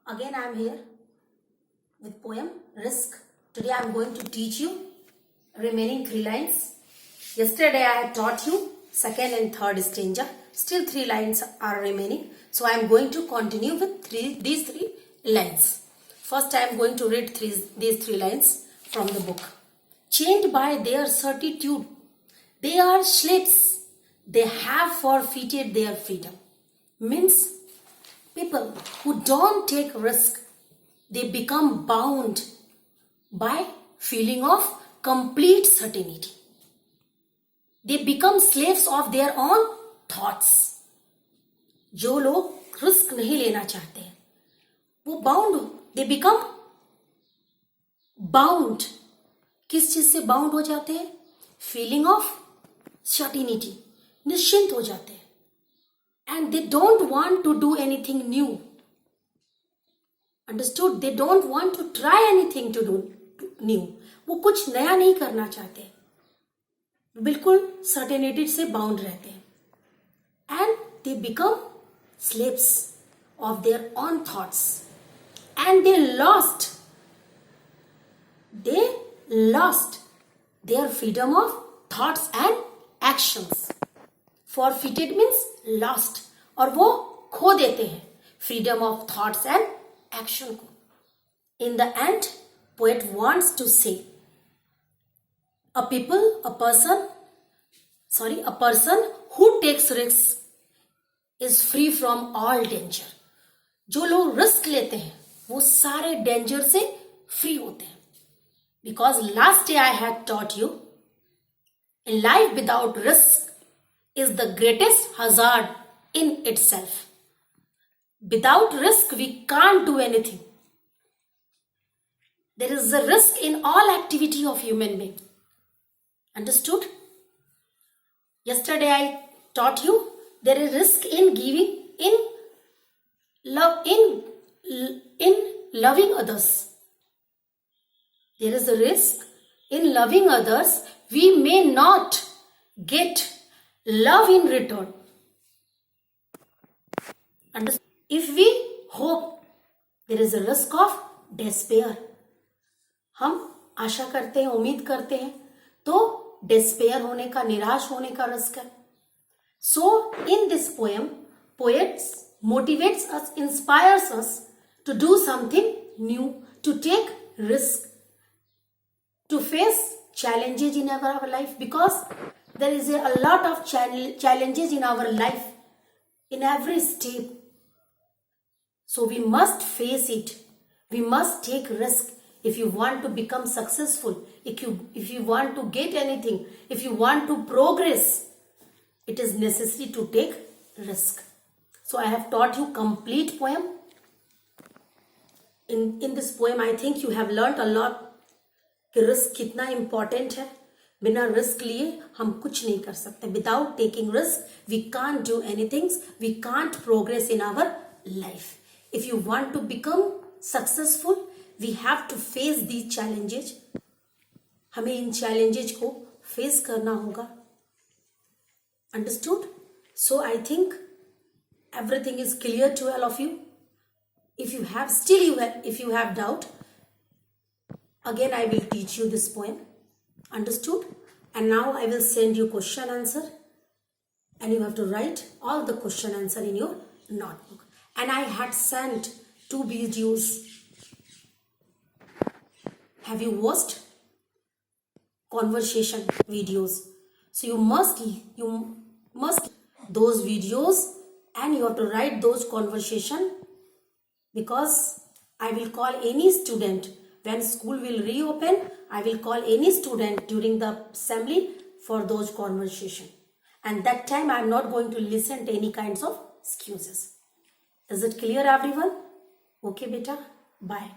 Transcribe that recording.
Again I am here with poem Risk. Today I am going to teach you remaining 3 lines. Yesterday I had taught you second and third stanza. Still 3 lines are remaining. So I am going to continue with these 3 lines. First I am going to read these 3 lines from the book. Chained by their certitude, they are slaves. They have forfeited their freedom. Means people who don't take risk, they become bound by feeling of complete certainty. They become slaves of their own thoughts. जो लोग risk नहीं लेना चाहते हैं वो bound, they become bound. किस चीज से बाउंड हो जाते हैं? फीलिंग ऑफ सर्टिनिटी, निश्चिंत हो जाते हैं. And they don't want to do anything new. Understood? They don't want to try anything to do new. वो कुछ नया नहीं करना चाहते, बिल्कुल सर्टेनिटी से बाउंड रहते हैं. And they become slaves of their own thoughts. And they lost their freedom of thoughts and actions. Forfeited means lost, और वो खो देते हैं freedom of thoughts and action को. In the end, poet wants to say, a person who takes risks is free from all danger. जो लोग risk लेते हैं वो सारे डेंजर से फ्री होते हैं. Because last day I had taught you, in life without risk is the greatest hazard in itself. Without risk, we can't do anything. There is a risk in all activity of human being. Understood? Yesterday I taught you there is risk in giving, in loving others. There is a risk in loving others. We may not get love in return. And if we hope, there is a risk of despair. हम आशा करते हैं, उम्मीद करते हैं, तो despair होने का, निराश होने का रिस्क है. So in this poem, poets motivates us, inspires us to do something new, to take risk, to face challenges in our life, because there is a lot of challenges in our life, in every step. So we must face it. We must take risk. If you want to become successful, if you want to get anything, if you want to progress, it is necessary to take risk. So I have taught you complete poem. In this poem, I think you have learnt a lot कि risk कितना important है. बिना risk लिए हम कुछ नहीं कर सकते. Without taking risk we can't do anything, we can't progress in our life. If you want to become successful, we have to face these challenges. हमें इन चैलेंजेज को फेस करना होगा. Understood? So I think everything is clear to all of you. If you have doubt, again I will teach you this poem. Understood? And now I will send you question answer, and you have to write all the question answer in your notebook. And I had sent 2 videos. Have you watched conversation videos? So you must those videos, and you have to write those conversation, because I will call any student when school will reopen. I will call any student during the assembly for those conversation, and that time I am not going to listen to any kinds of excuses. Is it clear everyone? Okay beta, bye.